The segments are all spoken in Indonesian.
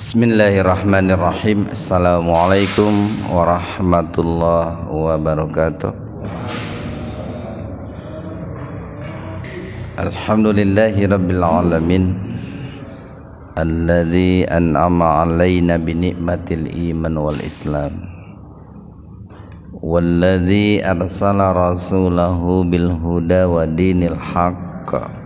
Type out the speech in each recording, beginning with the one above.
Bismillahirrahmanirrahim. Assalamualaikum warahmatullahi wabarakatuh. Alhamdulillahi rabbil alamin, alladzi an'ama alaina bi ni'matil iman wal islam, walladzi arsala rasulahu bil huda wa dinil haqq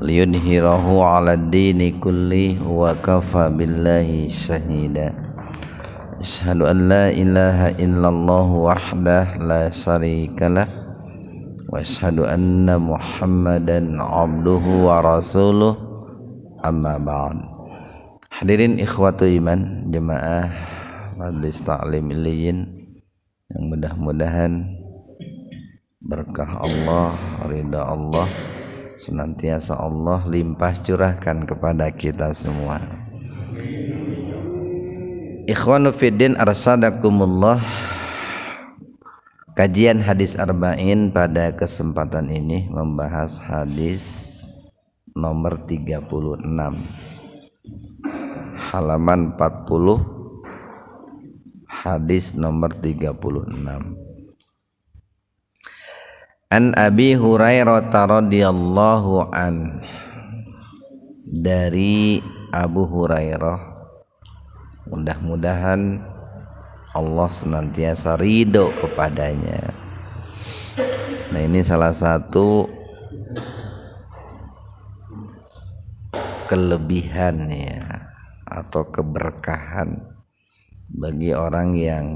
liyudhhirahu 'alad dini kulli wa kafa billahi shahida. Asyhadu an la ilaha illallah wahdah la syarikalah wa asyhadu anna Muhammadan 'abduhu wa rasuluh, amma ba'd. Hadirin ikhwatu iman, jemaah Majelis Ta'lim Illiyin yang mudah-mudahan berkah Allah, ridha Allah senantiasa Allah limpah curahkan kepada kita semua. Ikhwanu fiddin arsadakumullah. Kajian hadis arba'in pada kesempatan ini membahas hadis nomor 36, halaman 40, hadis nomor 36. An Abi Hurairah radhiyallahu an, dari Abu Hurairah, mudah-mudahan Allah senantiasa ridho kepadanya. Nah, ini salah satu kelebihan ya, atau keberkahan bagi orang yang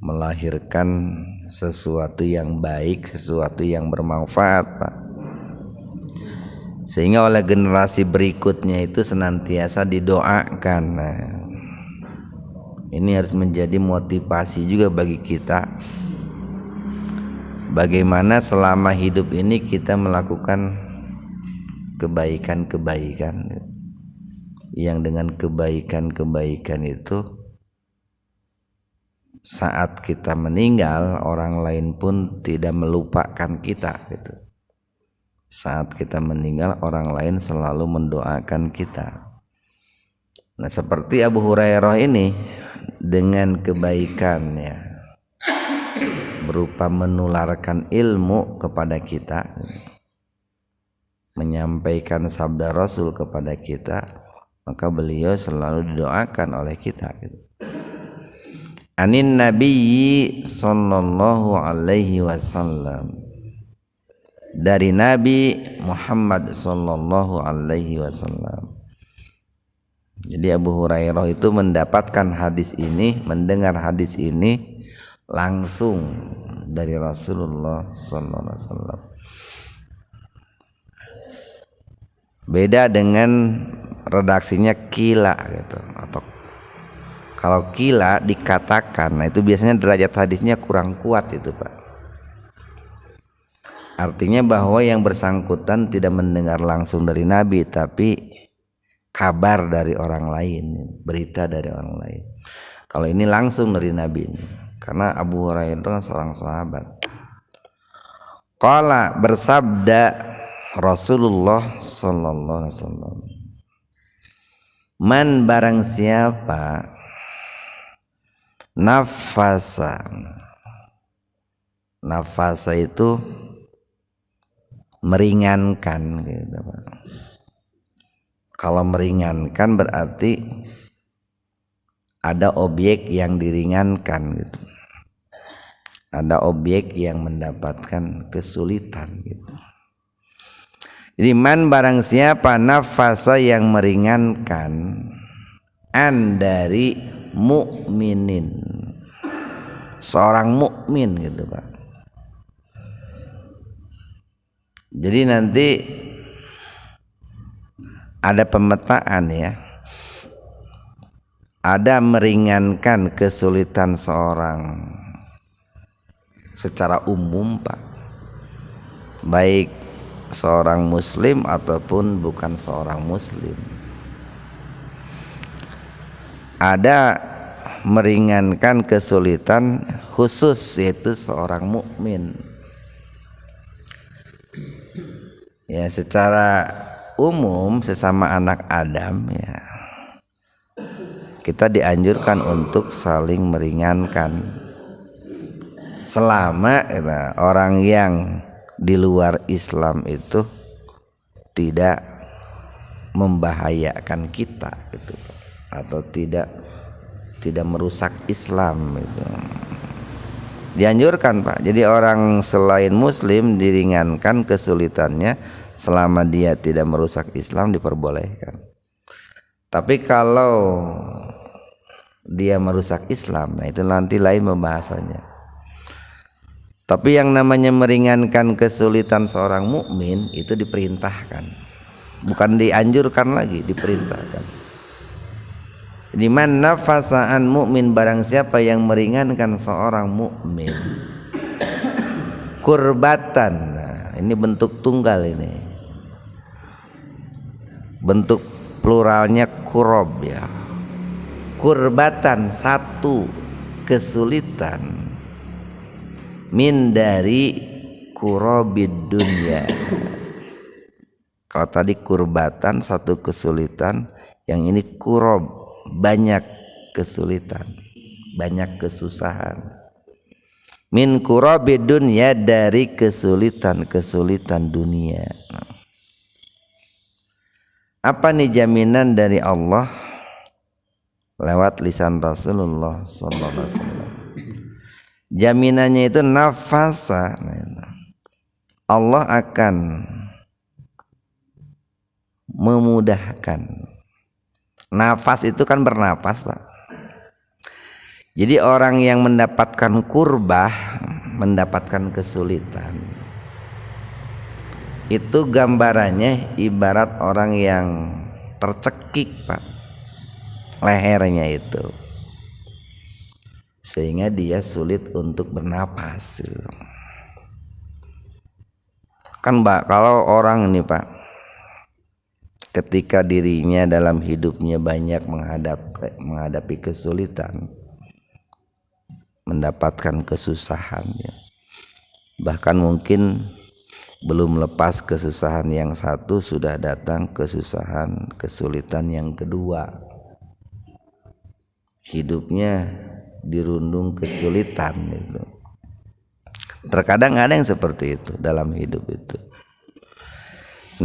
melahirkan sesuatu yang baik, sesuatu yang bermanfaat, Pak. Sehingga oleh generasi berikutnya itu senantiasa didoakan. Nah, ini harus menjadi motivasi juga bagi kita. Bagaimana selama hidup ini kita melakukan kebaikan-kebaikan, yang dengan kebaikan-kebaikan itu saat kita meninggal orang lain pun tidak melupakan kita gitu. Saat kita meninggal orang lain selalu mendoakan kita. Nah, seperti Abu Hurairah ini dengan kebaikannya berupa menularkan ilmu kepada kita, menyampaikan sabda Rasul kepada kita, maka beliau selalu didoakan oleh kita gitu. Anin Nabiyyi sallallahu alaihi wasallam, dari Nabi Muhammad sallallahu alaihi wasallam. Jadi Abu Hurairah itu mendapatkan hadis ini, mendengar hadis ini langsung dari Rasulullah sallallahu alaihi wasallam. Beda dengan redaksinya kila gitu, atau kalau kila dikatakan, nah itu biasanya derajat hadisnya kurang kuat itu, Pak. Artinya bahwa yang bersangkutan tidak mendengar langsung dari Nabi, tapi kabar dari orang lain, berita dari orang lain. Kalau ini langsung dari Nabi, karena Abu Hurairah itu kan seorang sahabat. Qala, bersabda Rasulullah sallallahu alaihi wasallam, man barang siapa nafasa itu meringankan gitu, Pak. Kalau meringankan berarti ada objek yang diringankan gitu. Ada objek yang mendapatkan kesulitan gitu. Jadi man barang siapa nafasa yang meringankan an dari mukminin, seorang mukmin gitu, Pak. Jadi nanti ada pemetaan ya, ada meringankan kesulitan seorang secara umum, Pak, baik seorang muslim ataupun bukan seorang muslim. Ada meringankan kesulitan khusus, yaitu seorang mukmin. Ya, secara umum sesama anak Adam ya, kita dianjurkan untuk saling meringankan selama orang yang di luar Islam itu tidak membahayakan kita gitu, atau tidak merusak Islam itu. Dianjurkan Pak. Jadi orang selain muslim diringankan kesulitannya selama dia tidak merusak Islam, diperbolehkan. Tapi kalau dia merusak Islam, nah itu nanti lain pembahasannya. Tapi yang namanya meringankan kesulitan seorang mukmin itu diperintahkan, bukan dianjurkan lagi, diperintahkan. Di mana nafasaan mukmin, barang siapa yang meringankan seorang mukmin kurbatan. Nah, ini bentuk tunggal, ini bentuk pluralnya kurob ya. Kurbatan, satu kesulitan, min dari kurobid dunya. Kalau tadi kurbatan satu kesulitan, yang ini kurob banyak kesulitan, banyak kesusahan. Min kurobid dunya, dari kesulitan dunia. Apa nih jaminan dari Allah lewat lisan Rasulullah SAW? Jaminannya itu nafasa, Allah akan memudahkan. Nafas itu kan bernapas Pak. Jadi orang yang mendapatkan kurbah, mendapatkan kesulitan, itu gambarannya ibarat orang yang tercekik Pak, lehernya itu, sehingga dia sulit untuk bernapas. Kan Pak, kalau orang ini Pak, ketika dirinya dalam hidupnya banyak menghadapi kesulitan, mendapatkan kesusahan ya. Bahkan mungkin belum lepas kesusahan yang satu, sudah datang kesulitan yang kedua. Hidupnya dirundung kesulitan gitu. Terkadang ada yang seperti itu dalam hidup itu.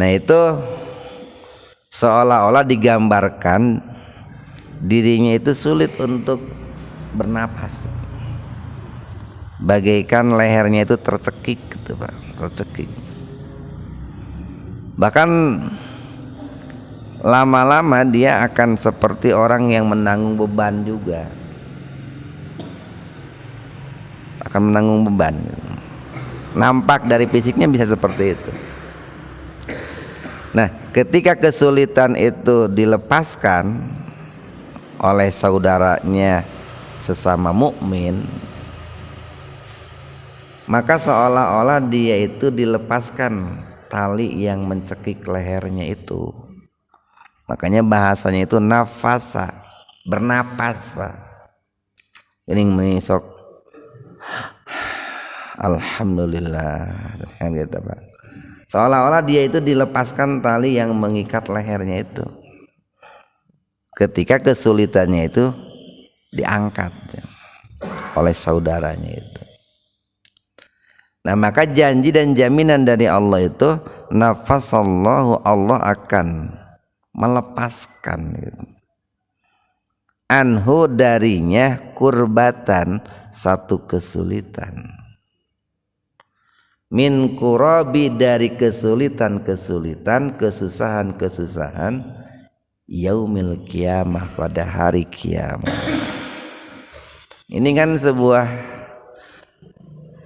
Nah itu seolah-olah digambarkan dirinya itu sulit untuk bernapas, bagaikan lehernya itu tercekik gitu Pak, tercekik. Bahkan lama-lama dia akan seperti orang yang menanggung beban juga, akan menanggung beban. Nampak dari fisiknya bisa seperti itu. Nah, ketika kesulitan itu dilepaskan oleh saudaranya sesama mukmin, maka seolah-olah dia itu dilepaskan tali yang mencekik lehernya itu. Makanya bahasanya itu nafasa, bernapas Pak. Ini menisok, alhamdulillah, kan gitu Pak. Seolah-olah dia itu dilepaskan tali yang mengikat lehernya itu ketika kesulitannya itu diangkat ya, oleh saudaranya itu. Nah maka janji dan jaminan dari Allah itu nafasallahu, Allah akan melepaskan gitu, anhu darinya, kurbatan satu kesulitan, min kurabi dari kesulitan-kesulitan, kesusahan-kesusahan, yaumil kiamah, pada hari kiamat. Ini kan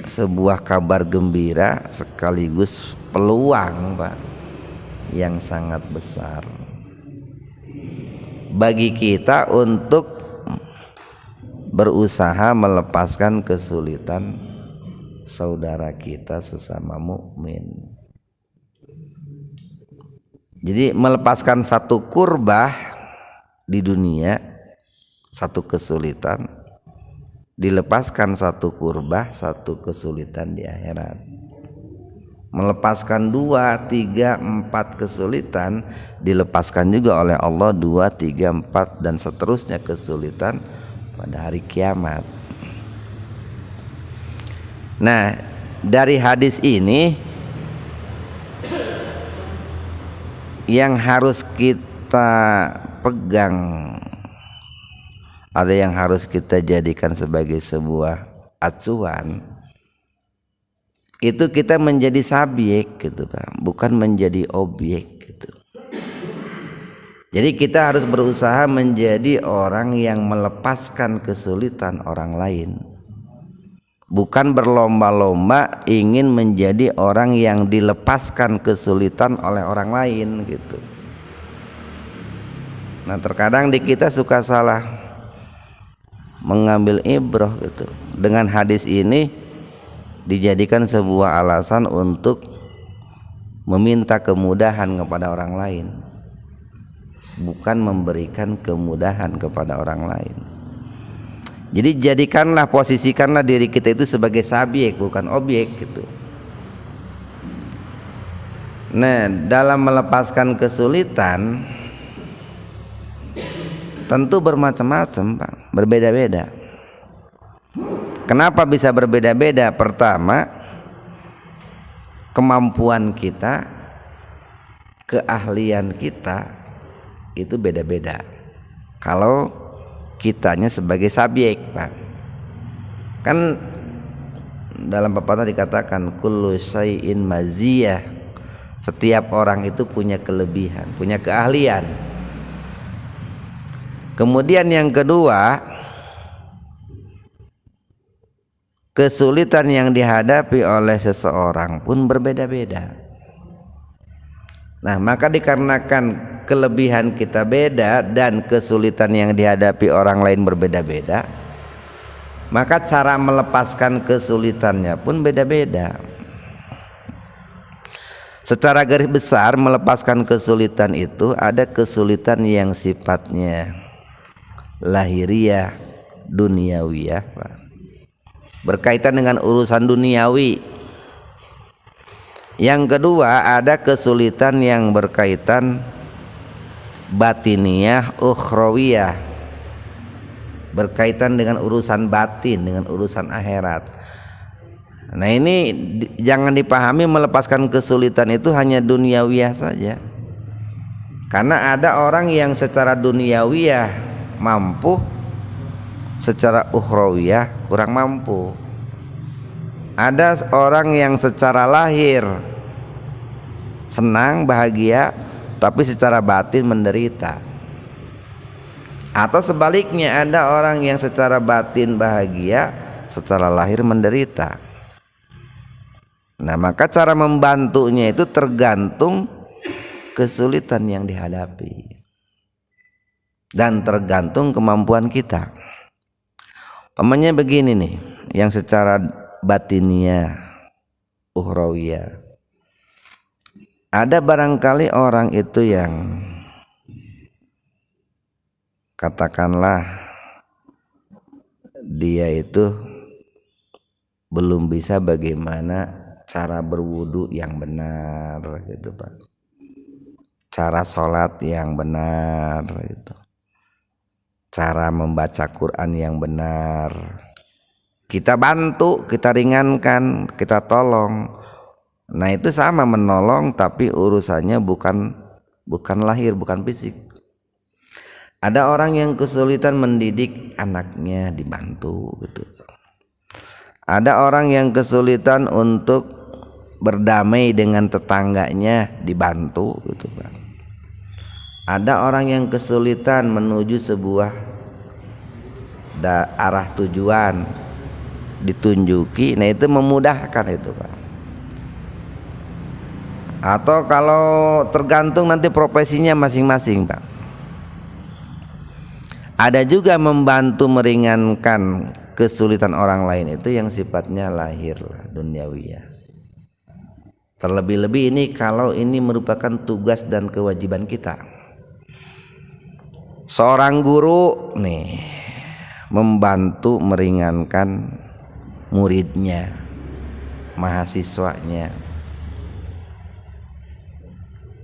sebuah kabar gembira sekaligus peluang Pak yang sangat besar bagi kita untuk berusaha melepaskan kesulitan saudara kita sesama mukmin. Jadi melepaskan satu kurbah di dunia, satu kesulitan, dilepaskan satu kurbah, satu kesulitan di akhirat. melepaskan 2, 3, 4 kesulitan, dilepaskan juga oleh Allah 2, 3, 4 dan seterusnya kesulitan pada hari kiamat. Nah, dari hadis ini yang harus kita pegang, ada yang harus kita jadikan sebagai sebuah acuan, itu kita menjadi subjek gitu Pak, bukan menjadi objek gitu. Jadi kita harus berusaha menjadi orang yang melepaskan kesulitan orang lain, bukan berlomba-lomba ingin menjadi orang yang dilepaskan kesulitan oleh orang lain gitu. Nah, terkadang di kita suka salah mengambil ibrah gitu. Dengan hadis ini dijadikan sebuah alasan untuk meminta kemudahan kepada orang lain, bukan memberikan kemudahan kepada orang lain. Jadi posisikanlah diri kita itu sebagai subjek, bukan objek gitu. Nah, dalam melepaskan kesulitan tentu bermacam-macam Pak, berbeda-beda. Kenapa bisa berbeda-beda? Pertama, kemampuan kita, keahlian kita itu beda-beda. Kalau kitanya sebagai subjek Pak, kan dalam pepatah dikatakan kullu syai'in maziyah, setiap orang itu punya kelebihan, punya keahlian. Kemudian yang kedua, kesulitan yang dihadapi oleh seseorang pun berbeda-beda. Nah, maka dikarenakan kelebihan kita beda dan kesulitan yang dihadapi orang lain berbeda-beda, maka cara melepaskan kesulitannya pun beda-beda. Secara garis besar, melepaskan kesulitan itu ada kesulitan yang sifatnya lahiriah, duniawiyah, berkaitan dengan urusan duniawi. Yang kedua, ada kesulitan yang berkaitan batiniyah, ukhrawiyah, berkaitan dengan urusan batin, dengan urusan akhirat. Nah, ini jangan dipahami melepaskan kesulitan itu hanya duniawiyah saja, karena ada orang yang secara duniawiyah mampu, secara ukhrawiyah kurang mampu. Ada orang yang secara lahir senang, bahagia, tapi secara batin menderita. Atau sebaliknya, ada orang yang secara batin bahagia, secara lahir menderita. Nah, maka cara membantunya itu tergantung kesulitan yang dihadapi dan tergantung kemampuan kita. Umpamanya begini nih, yang secara batinnya, ukhrawiyah, ada barangkali orang itu yang katakanlah dia itu belum bisa bagaimana cara berwudu yang benar gitu Pak, cara sholat yang benar gitu, cara membaca Quran yang benar. Kita bantu, kita ringankan, kita tolong. Nah, itu sama menolong, tapi urusannya bukan lahir, bukan fisik. Ada orang yang kesulitan mendidik anaknya, dibantu gitu. Ada orang yang kesulitan untuk berdamai dengan tetangganya, dibantu gitu Pak. Ada orang yang kesulitan menuju sebuah arah tujuan, ditunjuki, nah itu memudahkan itu Pak. Atau kalau tergantung nanti profesinya masing-masing Pak. Ada juga membantu meringankan kesulitan orang lain, itu yang sifatnya lahir, duniawiyah. Terlebih-lebih ini kalau ini merupakan tugas dan kewajiban kita. Seorang guru nih membantu meringankan muridnya, mahasiswanya.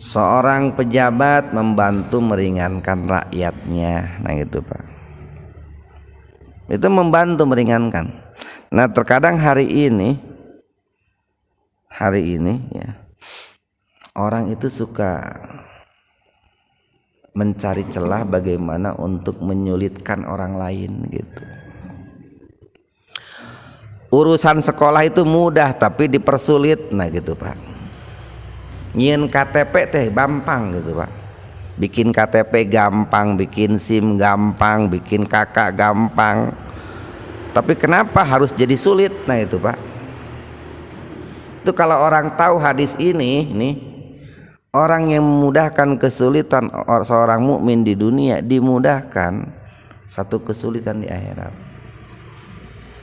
Seorang pejabat membantu meringankan rakyatnya, nah gitu Pak. Itu membantu meringankan. Nah terkadang hari ini ya, orang itu suka mencari celah bagaimana untuk menyulitkan orang lain gitu. Urusan sekolah itu mudah tapi dipersulit, nah gitu Pak. Nyieun KTP teh gampang gitu Pak. Bikin KTP gampang, bikin SIM gampang, bikin KK gampang. Tapi kenapa harus jadi sulit? Nah itu Pak. Itu kalau orang tahu hadis ini nih, orang yang memudahkan kesulitan seorang mukmin di dunia dimudahkan satu kesulitan di akhirat.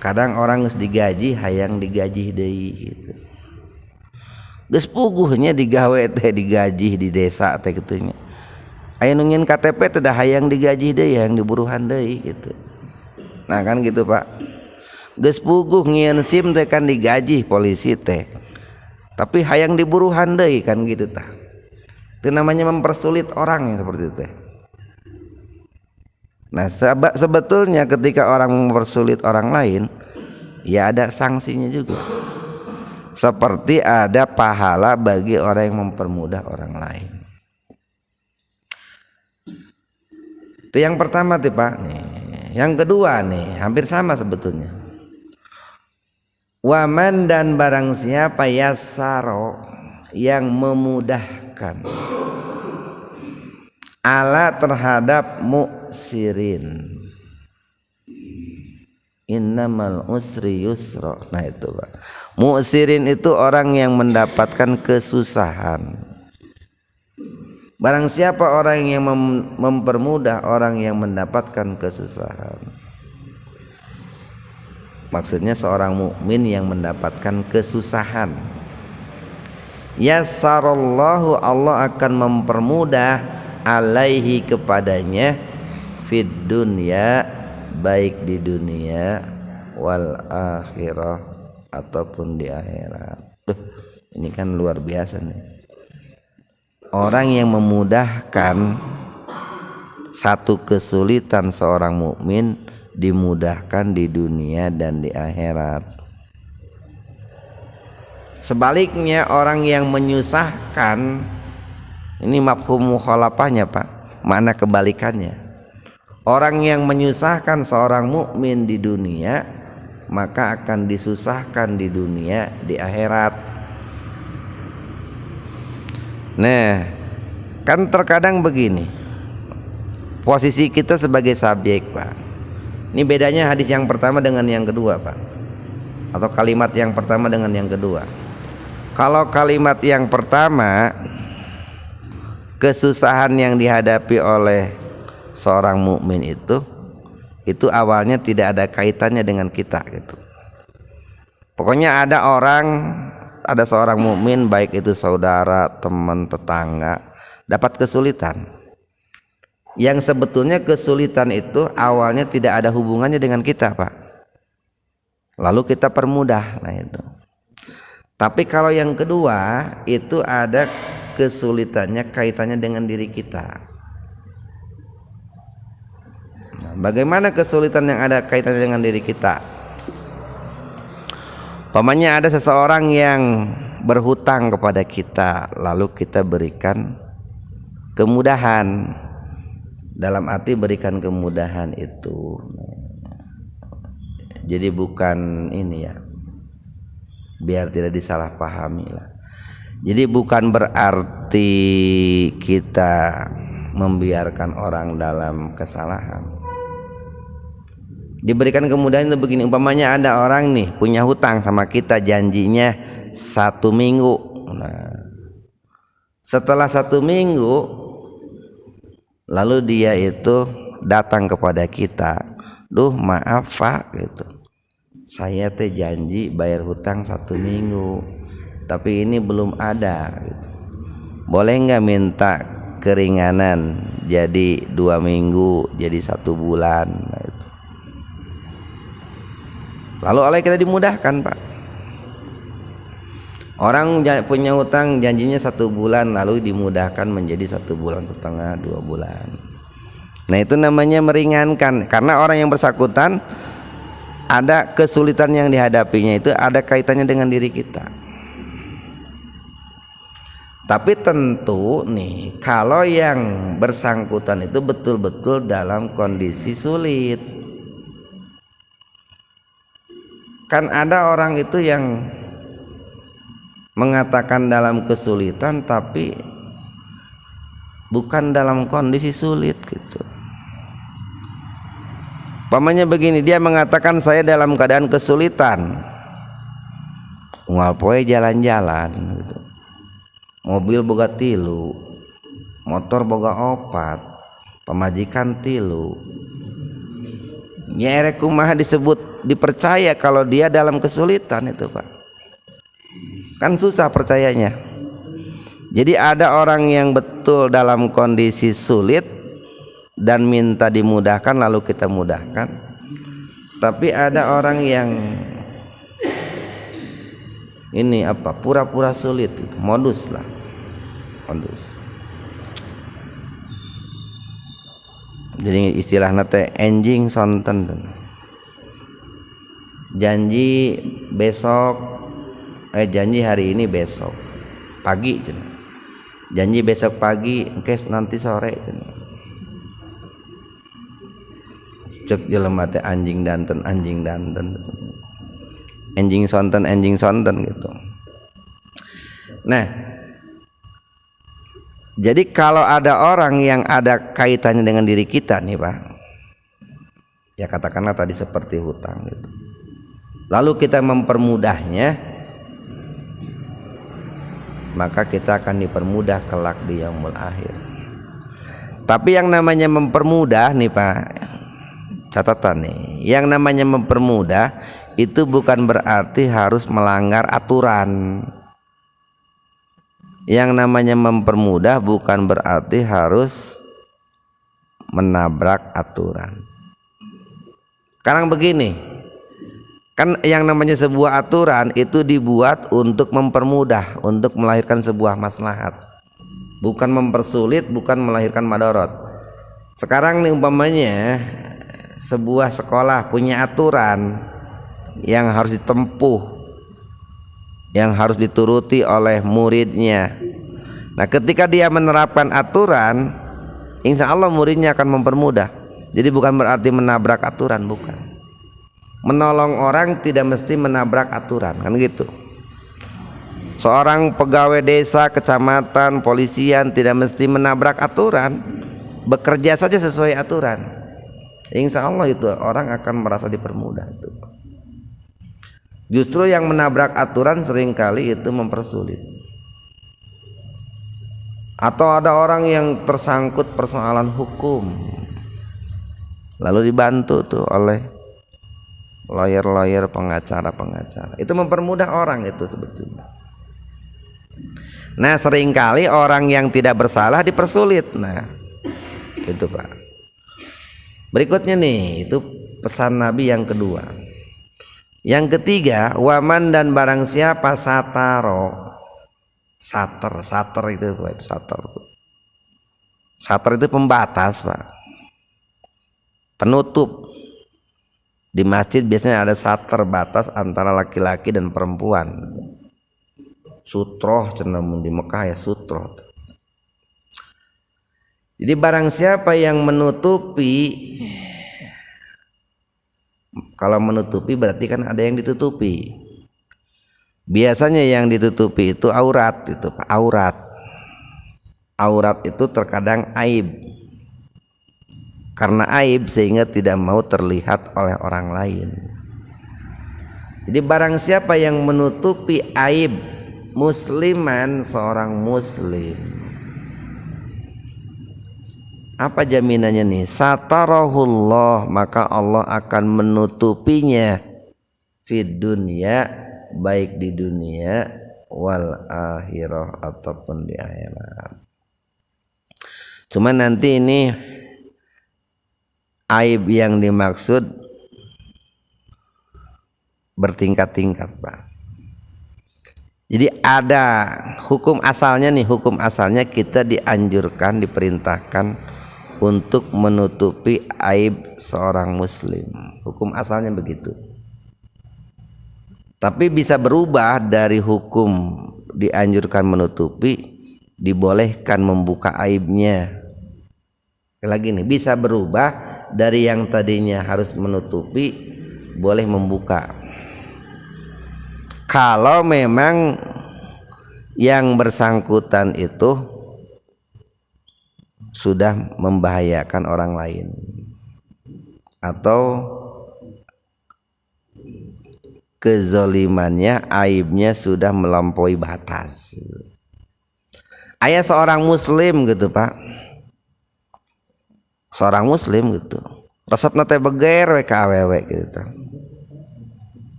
Kadang orang geus digaji hayang digaji deui gitu. Geus puguhnya digawe teh digaji di desa teh kitu nya. Aya nu nyieun KTP teh da hayang digaji deui, hayang diburuhan deui gitu. Nah kan gitu Pak. Geus puguh nyieun SIM teh kan digaji polisi teh. Tapi hayang diburuhan deui kan gitu tah. Itu namanya mempersulit orang yang seperti itu teh. Nah, sebetulnya ketika orang mempersulit orang lain, ya ada sanksinya juga. Seperti ada pahala bagi orang yang mempermudah orang lain. Itu yang pertama tuh Pak. Nih, yang kedua nih, hampir sama sebetulnya. Waman dan barang siapa yassaro yang memudahkan ala terhadap muksirin. Innamal usri yusra. Nah itu Pak. Muksirin itu orang yang mendapatkan kesusahan. Barang siapa orang yang mempermudah orang yang mendapatkan kesusahan. Maksudnya seorang mukmin yang mendapatkan kesusahan. Yassarallahu, Allah akan mempermudah alaihi kepadanya fid dunya, baik di dunia wal akhirah ataupun di akhirat. Ini kan luar biasa nih. Orang yang memudahkan satu kesulitan seorang mukmin dimudahkan di dunia dan di akhirat. Sebaliknya orang yang menyusahkan, ini mafhum mukhalafahnya Pak, makna kebalikannya. Orang yang menyusahkan seorang mukmin di dunia maka akan disusahkan di dunia, di akhirat. Nah, kan terkadang begini, posisi kita sebagai subjek Pak. Ini bedanya hadis yang pertama dengan yang kedua Pak, atau kalimat yang pertama dengan yang kedua. Kalau kalimat yang pertama, kesusahan yang dihadapi oleh seorang mukmin itu awalnya tidak ada kaitannya dengan kita gitu. Pokoknya ada seorang mukmin, baik itu saudara, teman, tetangga, dapat kesulitan. Yang sebetulnya kesulitan itu awalnya tidak ada hubungannya dengan kita Pak. Lalu kita permudah, nah itu. Tapi kalau yang kedua itu ada kesulitannya kaitannya dengan diri kita. Nah, bagaimana kesulitan yang ada kaitannya dengan diri kita? Pamannya ada seseorang yang berhutang kepada kita, lalu kita berikan kemudahan. Dalam arti berikan kemudahan itu, jadi bukan ini ya, biar tidak disalahpahami lah. Jadi bukan berarti kita membiarkan orang dalam kesalahan. Diberikan kemudahan itu begini, umpamanya ada orang nih punya hutang sama kita, janjinya 1 minggu. Nah, setelah 1 minggu lalu dia itu datang kepada kita, duh maaf Pak gitu, saya teh janji bayar hutang 1 minggu tapi ini belum ada gitu. Boleh nggak minta keringanan jadi 2 minggu, jadi 1 bulan gitu. Lalu oleh kita dimudahkan Pak. Orang punya hutang janjinya 1 bulan, lalu dimudahkan menjadi 1,5 bulan, 2 bulan. Nah itu namanya meringankan, karena orang yang bersangkutan ada kesulitan yang dihadapinya itu ada kaitannya dengan diri kita. Tapi tentu nih, kalau yang bersangkutan itu betul-betul dalam kondisi sulit. Kan ada orang itu yang mengatakan dalam kesulitan tapi bukan dalam kondisi sulit gitu. Pamannya begini, dia mengatakan saya dalam keadaan kesulitan, ngalpoe jalan-jalan gitu. Mobil boga 3, motor boga 4, pemajikan 3. Nyerek kumaha disebut dipercaya kalau dia dalam kesulitan itu Pak. Kan susah percayanya. Jadi ada orang yang betul dalam kondisi sulit dan minta dimudahkan lalu kita mudahkan. Tapi ada orang yang ini apa, pura-pura sulit, modus lah, modus. Jadi istilahnya teh enjing sonten, janji besok, janji hari ini besok pagi, janji besok pagi, engkes nanti sore. Cek jelema teh anjing danten, enjing sonten gitu. Nah, jadi kalau ada orang yang ada kaitannya dengan diri kita nih Pak, ya katakanlah tadi seperti hutang gitu, lalu kita mempermudahnya, maka kita akan dipermudah kelak di yaumul akhir. Tapi yang namanya mempermudah nih Pak, catatan nih, yang namanya mempermudah itu bukan berarti harus melanggar aturan. Yang namanya mempermudah bukan berarti harus menabrak aturan. Sekarang begini, kan yang namanya sebuah aturan itu dibuat untuk mempermudah, untuk melahirkan sebuah maslahat, bukan mempersulit, bukan melahirkan madorot. Sekarang nih umpamanya sebuah sekolah punya aturan yang harus ditempuh, yang harus dituruti oleh muridnya. Nah ketika dia menerapkan aturan, insya Allah muridnya akan mempermudah. Jadi bukan berarti menabrak aturan, bukan. Menolong orang tidak mesti menabrak aturan, kan gitu. Seorang pegawai desa, kecamatan, polisian tidak mesti menabrak aturan, bekerja saja sesuai aturan. Insya Allah itu orang akan merasa dipermudah itu. Justru yang menabrak aturan seringkali itu mempersulit. Atau ada orang yang tersangkut persoalan hukum, lalu dibantu tuh oleh lawyer-lawyer, pengacara-pengacara. Itu mempermudah orang itu sebetulnya. Nah seringkali orang yang tidak bersalah dipersulit. Nah itu Pak. Berikutnya nih, itu pesan Nabi yang kedua. Yang ketiga, waman dan barang siapa sataro, sater itu Pak, sater itu pembatas Pak, penutup. Di masjid biasanya ada sater, batas antara laki-laki dan perempuan. Sutroh cenderung di Mekah ya sutroh. Jadi barang siapa yang menutupi, kalau menutupi berarti kan ada yang ditutupi. Biasanya yang ditutupi itu aurat, itu aurat. Aurat itu terkadang aib. Karena aib sehingga tidak mau terlihat oleh orang lain. Jadi barang siapa yang menutupi aib musliman, seorang muslim, apa jaminannya nih? Satarahullah, maka Allah akan menutupinya fid dunya, baik di dunia wal akhirah, ataupun di akhirat. Cuma nanti ini aib yang dimaksud bertingkat-tingkat Pak. Jadi ada hukum asalnya nih, hukum asalnya kita dianjurkan, diperintahkan untuk menutupi aib seorang muslim. Hukum asalnya begitu. Tapi bisa berubah dari hukum dianjurkan menutupi, dibolehkan membuka aibnya. Lagi nih, bisa berubah dari yang tadinya harus menutupi, boleh membuka. Kalau memang yang bersangkutan itu sudah membahayakan orang lain atau kezalimannya, aibnya sudah melampaui batas. Ayah seorang muslim gitu Pak, seorang muslim gitu, resep nate beger we ka awewe gitu,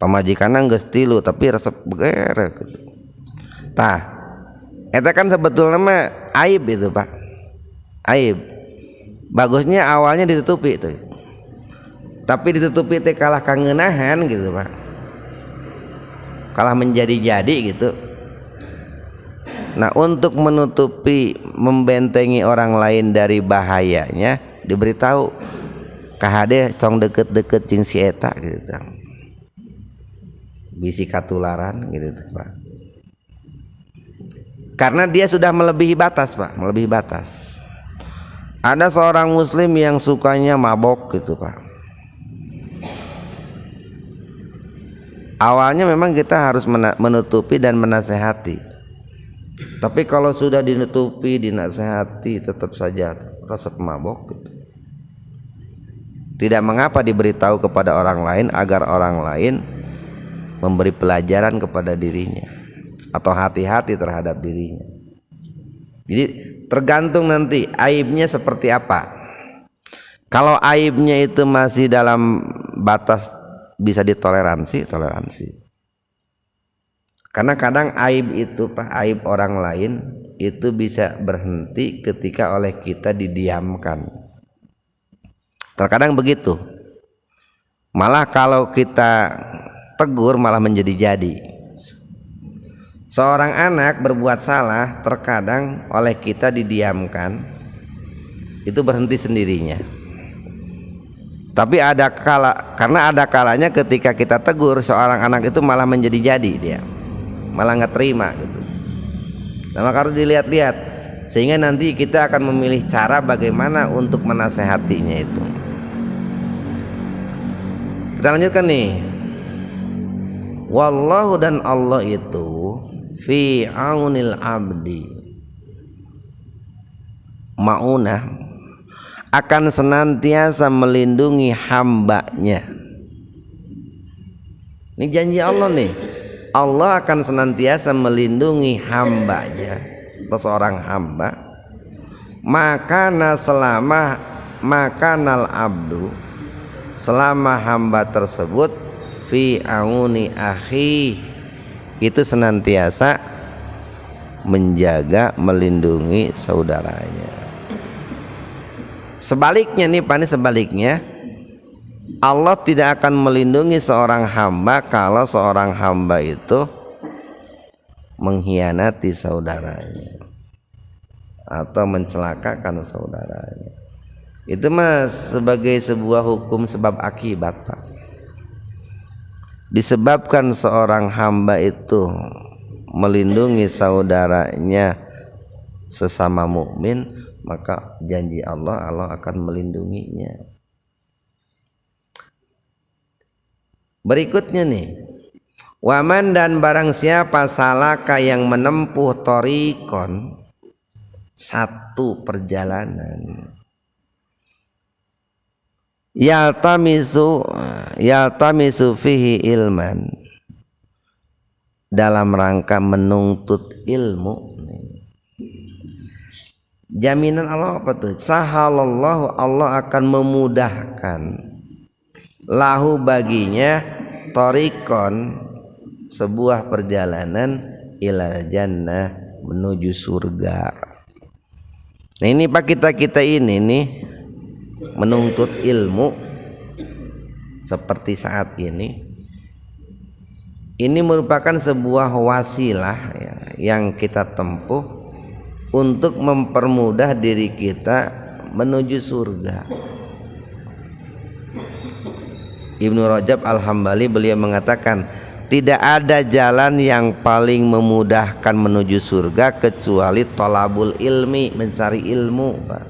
pamajikanna geus tilu tapi resep beger gitu. Tah eta kan sebetulnya mah aib itu Pak, aib. Bagusnya awalnya ditutupi itu, tapi ditutupi teh kalah kangenahan gitu Pak, kalah menjadi-jadi gitu. Nah untuk menutupi, membentengi orang lain dari bahayanya, diberitahu kahade cong deket-deket jeung si eta gitu, bisi katularan gitu Pak, karena dia sudah melebihi batas Pak, melebihi batas. Ada seorang muslim yang sukanya mabok gitu Pak. Awalnya memang kita harus menutupi dan menasehati, tapi kalau sudah dinutupi, dinasehati, tetap saja resep mabok gitu. Tidak mengapa diberitahu kepada orang lain agar orang lain memberi pelajaran kepada dirinya atau hati-hati terhadap dirinya. Jadi tergantung nanti aibnya seperti apa. Kalau aibnya itu masih dalam batas bisa ditoleransi, toleransi. Karena kadang aib itu Pak, aib orang lain itu bisa berhenti ketika oleh kita didiamkan. Terkadang begitu. Malah kalau kita tegur malah menjadi-jadi. Seorang anak berbuat salah, terkadang oleh kita didiamkan, itu berhenti sendirinya. Tapi ada karena ada kalanya ketika kita tegur, seorang anak itu malah menjadi-jadi, dia malah nggak terima gitu. Nah, maka harus dilihat-lihat, sehingga nanti kita akan memilih cara bagaimana untuk menasehatinya itu. Kita lanjutkan nih. Wallahu, dan Allah itu fi aunil abdi, maunah, akan senantiasa melindungi hambanya. Ini janji Allah nih, Allah akan senantiasa melindungi hambanya atau seorang hamba. Makana selama makanal abdu, selama hamba tersebut fi auni akhi, itu senantiasa menjaga, melindungi saudaranya. Sebaliknya nih Pak, ini sebaliknya, Allah tidak akan melindungi seorang hamba kalau seorang hamba itu mengkhianati saudaranya atau mencelakakan saudaranya. Itu mas sebagai sebuah hukum sebab akibat Pak. Disebabkan seorang hamba itu melindungi saudaranya sesama mukmin, maka janji Allah, Allah akan melindunginya. Berikutnya nih, waman, dan barang siapa salaka yang menempuh torikon, satu perjalanan, yaltamisu fihi ilman, dalam rangka menuntut ilmu. Jaminan Allah apa tuh? Sahalallahu, Allah akan memudahkan lahu baginya torikon, sebuah perjalanan, ilal jannah, menuju surga. Nah ini Pak, kita ini nih menuntut ilmu seperti saat ini, Ini merupakan sebuah wasilah ya, yang kita tempuh untuk mempermudah diri kita menuju surga. Ibnu Rajab Al-Hambali beliau mengatakan, tidak ada jalan yang paling memudahkan menuju surga kecuali thalabul ilmi, mencari ilmu, Pak.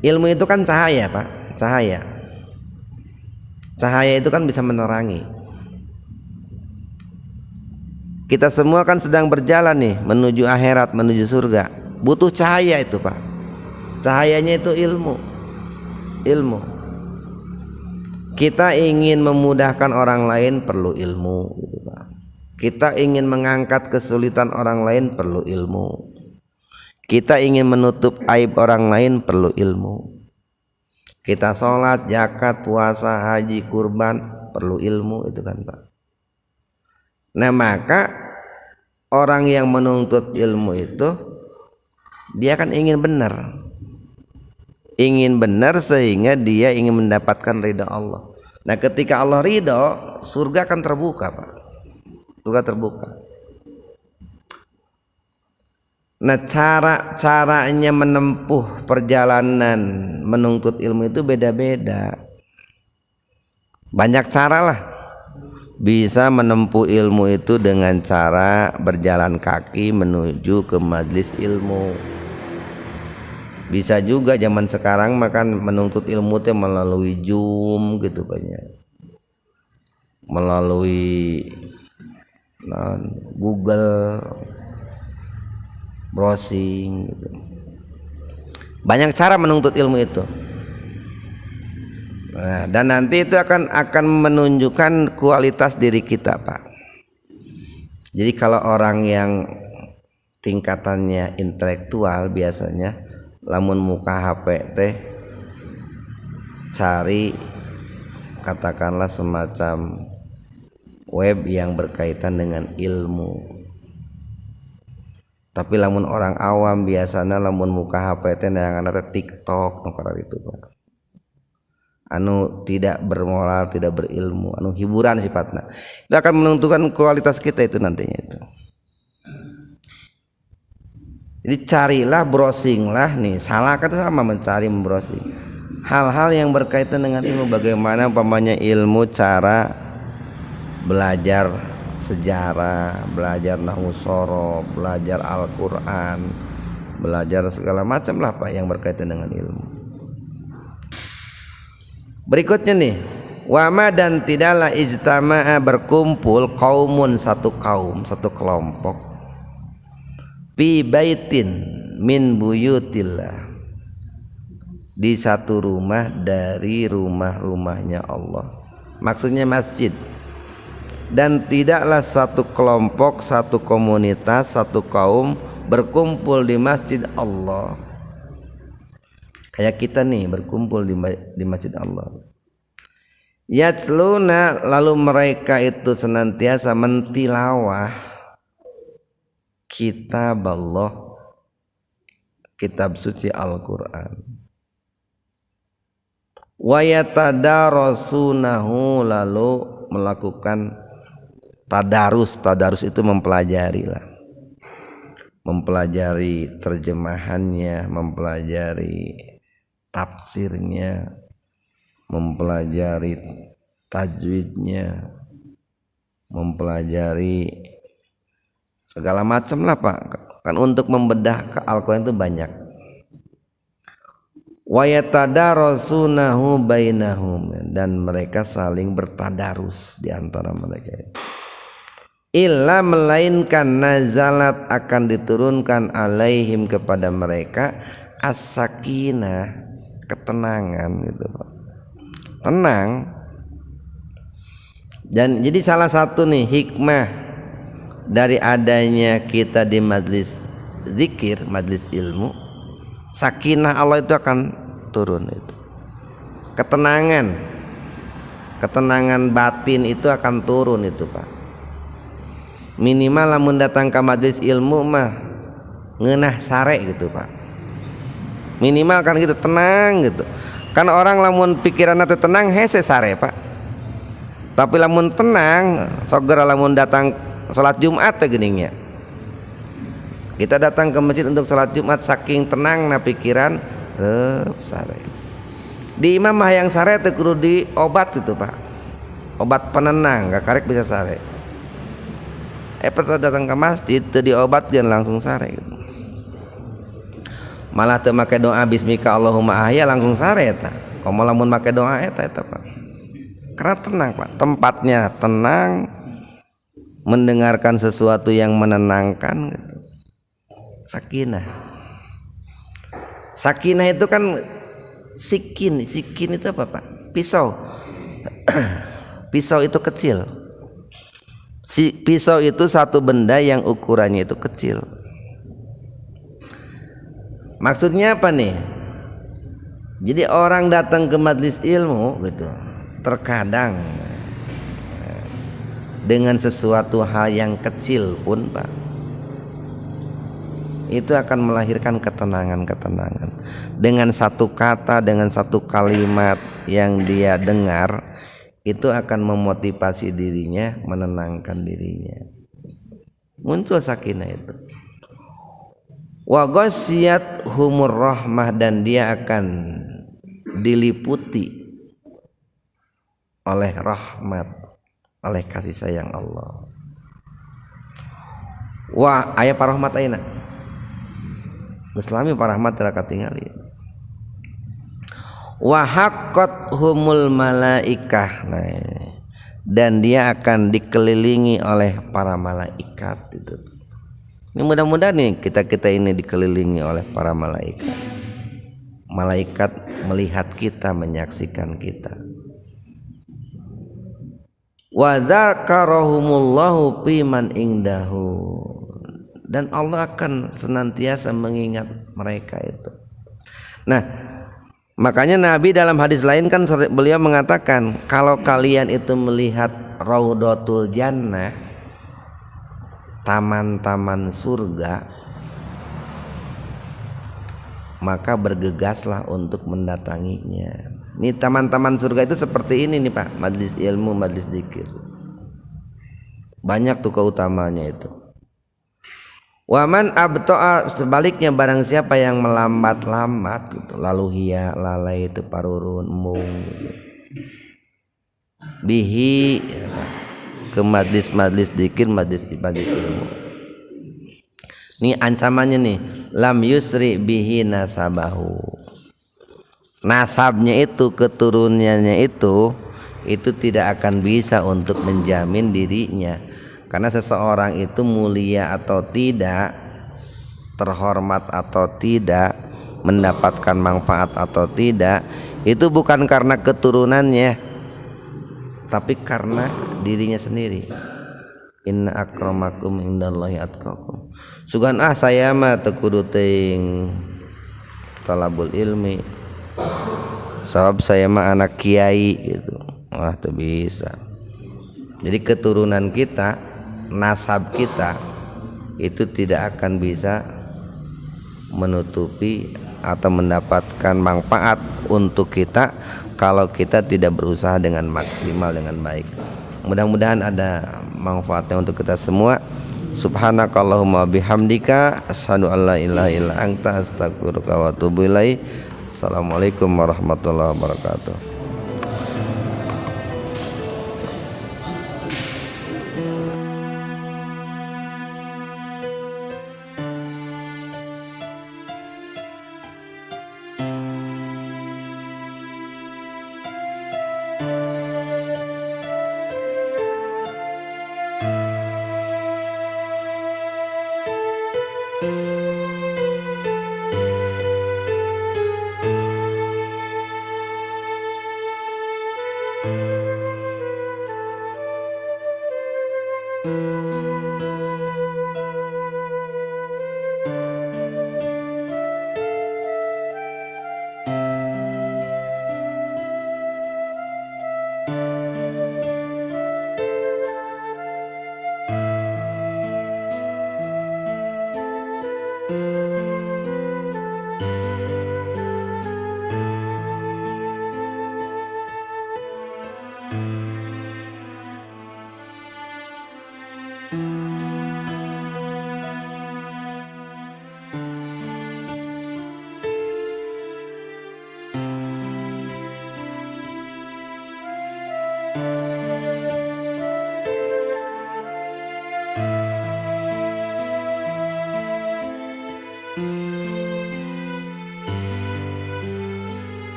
Ilmu itu kan cahaya, Pak. Cahaya itu kan bisa menerangi. Kita semua kan sedang berjalan nih menuju akhirat, menuju surga. Butuh cahaya itu, Pak. Cahayanya itu ilmu. Kita ingin memudahkan orang lain perlu ilmu gitu, Pak. Kita ingin mengangkat kesulitan orang lain perlu ilmu. Kita ingin menutup aib orang lain perlu ilmu. Kita sholat, zakat, puasa, haji, kurban perlu ilmu itu kan, Pak. Nah, maka orang yang menuntut ilmu itu dia kan ingin benar sehingga dia ingin mendapatkan ridha Allah. Nah, ketika Allah ridha, surga akan terbuka, Pak. Surga terbuka. Nah, caranya menempuh perjalanan menuntut ilmu itu beda-beda. Banyak cara lah. Bisa menempuh ilmu itu dengan cara berjalan kaki menuju ke majelis ilmu. Bisa juga zaman sekarang makan menuntut ilmu itu melalui Zoom gitu banyak. Melalui Google browsing gitu. Banyak cara menuntut ilmu itu. Nah, dan nanti itu akan menunjukkan kualitas diri kita, Pak. Jadi kalau orang yang tingkatannya intelektual biasanya lamun muka HP teh cari katakanlah semacam web yang berkaitan dengan ilmu. Tapi lamun orang awam biasanya lamun muka HP teh yang ada TikTok nukar itu, Pak. Anu tidak bermoral, tidak berilmu, anu hiburan sifatnya. Itu akan menentukan kualitas kita itu nantinya itu. Jadi carilah, browsinglah nih, salah kata sama mencari, membrowsing hal-hal yang berkaitan dengan ilmu. Bagaimana umpamanya ilmu cara belajar sejarah, belajar nahwu shorof, belajar Al-Quran, belajar segala macam lah, Pak, yang berkaitan dengan ilmu. Berikutnya nih, wama dan tidaklah ijtama'a berkumpul kaumun, satu kaum, satu kelompok, fi baitin min buyutillah, di satu rumah dari rumah-rumahnya Allah, maksudnya masjid. Dan tidaklah satu kelompok, satu komunitas, satu kaum berkumpul di masjid Allah. Kayak kita nih berkumpul di masjid Allah. Yatsluna, lalu mereka itu senantiasa mentilawah kitab Allah, kitab suci Al-Quran. Wa yatadarasunahu, lalu melakukan tadarus. Tadarus itu mempelajari lah, mempelajari terjemahannya, mempelajari tafsirnya, mempelajari tajwidnya, mempelajari segala macam lah, Pak. Kan untuk membedah ke Al-Quran itu banyak. Wa yatadarasunahu bainahum, dan mereka saling bertadarus di antara mereka. Illa, melainkan nazalat, akan diturunkan alaihim, kepada mereka, as-sakinah, ketenangan gitu, Pak. Tenang. Dan jadi salah satu nih hikmah dari adanya kita di majlis zikir, majlis ilmu, sakinah Allah itu akan turun itu. Ketenangan batin itu akan turun itu, Pak. Minimal lamun datang ke majlis ilmu mah ngeunah sare gitu, Pak. Minimal kan gitu, tenang gitu. Kan orang lamun pikiranna teu tenang hese sare, Pak. Tapi lamun tenang sogera lamun datang sholat Jumat teh geningnya. Kita datang ke masjid untuk sholat Jumat saking tenang na pikiran sare. Di imam mah yang sare teh kudu di obat itu Pak. Obat penenang gak karek bisa sare. Pernah datang ke masjid teu diobatkeun langsung sare gitu. Malah teu make doa bismika Allahumma ahya langsung sare eta. Komo lamun make doa eta Pak. Karena tenang Pak, tempatnya tenang, mendengarkan sesuatu yang menenangkan gitu. Sakinah. Sakinah itu kan sikin itu apa Pak? Pisau. Pisau itu kecil. Pisau itu satu benda yang ukurannya itu kecil. Maksudnya apa nih? Jadi orang datang ke majelis ilmu gitu, terkadang dengan sesuatu hal yang kecil pun Pak, itu akan melahirkan ketenangan. Dengan satu kata, dengan satu kalimat yang dia dengar, itu akan memotivasi dirinya, menenangkan dirinya. Muncul sakinah itu. Wa ghasyiyat humur rahmah, dan dia akan diliputi oleh rahmat, oleh kasih sayang Allah. Wah, aya parahmat ayeuna. Islami parahmat teu katingali. Wa haqqat humul malaikah. Nah, dan dia akan dikelilingi oleh para malaikat itu. Ini mudah-mudahan nih kita ini dikelilingi oleh para malaikat. Malaikat melihat kita, menyaksikan kita. Wa dzakarahumullahu fiman indahu, dan Allah akan senantiasa mengingat mereka itu. Nah, makanya Nabi dalam hadis lain kan beliau mengatakan, kalau kalian itu melihat Raudhatul Jannah, taman-taman surga, maka bergegaslah untuk mendatanginya. Ini taman-taman surga itu seperti ini nih Pak, majelis ilmu, majelis zikir. Banyak tuh keutamanya itu. Waman abto'a, sebaliknya barang siapa yang melambat-lambat gitu, lalu hiya lalai itu parurun mung gitu. Bihi ke majlis zikir, majlis ilmu. Ini ancamannya nih, lam yusri bihi nasabahu. Nasabnya itu, keturunannya itu tidak akan bisa untuk menjamin dirinya. Karena seseorang itu mulia atau tidak, terhormat atau tidak, mendapatkan manfaat atau tidak, itu bukan karena keturunannya, tapi karena dirinya sendiri. Inna akramakum indallahi atqakum. Sugan saya mah teu kudu teuing talabul ilmi, sebab saya mah anak kiai gitu. Wah, teu bisa. Jadi keturunan kita, nasab kita itu tidak akan bisa menutupi atau mendapatkan manfaat untuk kita kalau kita tidak berusaha dengan maksimal, dengan baik. Mudah-mudahan ada manfaatnya untuk kita semua. Subhanakallahumma bihamdika asyhadu an la ilaha illa anta astaghfiruka wa atubu ilaik. Assalamualaikum warahmatullahi wabarakatuh.